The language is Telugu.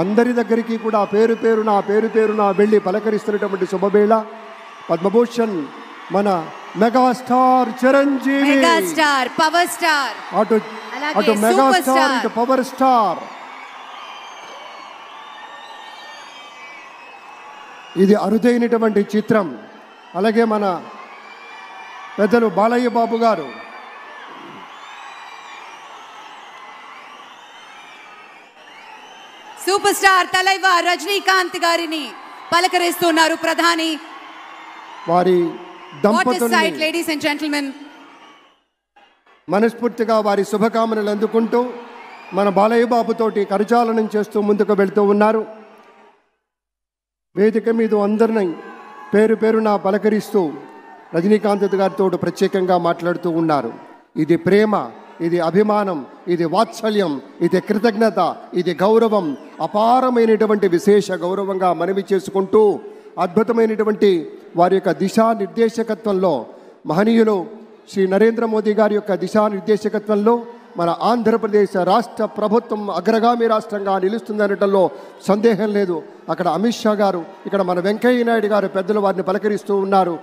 అందరి దగ్గరికి కూడా పేరు పేరున వెళ్ళి పలకరిస్తున్నటువంటి శుభవేళ పద్మభూషణ్ మన megastar Chiranjeevi, megastar power star, అటు మెగాస్టార్ ఇటు పవర్ స్టార్. ఇది అరుదైనటువంటి చిత్రం. అలాగే మన పెద్దలు బాలయ్య బాబు గారు, సూపర్ స్టార్ తలైవర్ రజనీకాంత్ గారిని పలకరిస్తున్నారు ప్రధాని. వారి దంపతుల్ని లేడీస్ అండ్ జెంటిల్మెన్ మనస్ఫూర్తిగా వారి శుభకామనలు అందుకుంటూ మన బాలయ్య బాబుతోటి కరచాలనం చేస్తూ ముందుకు వెళ్తూ ఉన్నారు. వేదిక మీద అందరినీ పేరున పలకరిస్తూ రజనీకాంత్ గారితో ప్రత్యేకంగా మాట్లాడుతూ ఉన్నారు. ఇది ప్రేమ, ఇది అభిమానం, ఇది వాత్సల్యం, ఇది కృతజ్ఞత, ఇది గౌరవం, అపారమైనటువంటి విశేష గౌరవంగా మనవి చేసుకుంటూ అద్భుతమైనటువంటి వారి యొక్క దిశానిర్దేశకత్వంలో మహనీయులు శ్రీ నరేంద్ర మోదీ గారి యొక్క దిశానిర్దేశకత్వంలో మన ఆంధ్రప్రదేశ్ రాష్ట్ర ప్రభుత్వం అగ్రగామి రాష్ట్రంగా నిలుస్తుందనటంలో సందేహం లేదు. అక్కడ అమిత్ షా గారు, ఇక్కడ మన వెంకయ్య నాయుడు గారు పెద్దలు వారిని పలకరిస్తూ ఉన్నారు.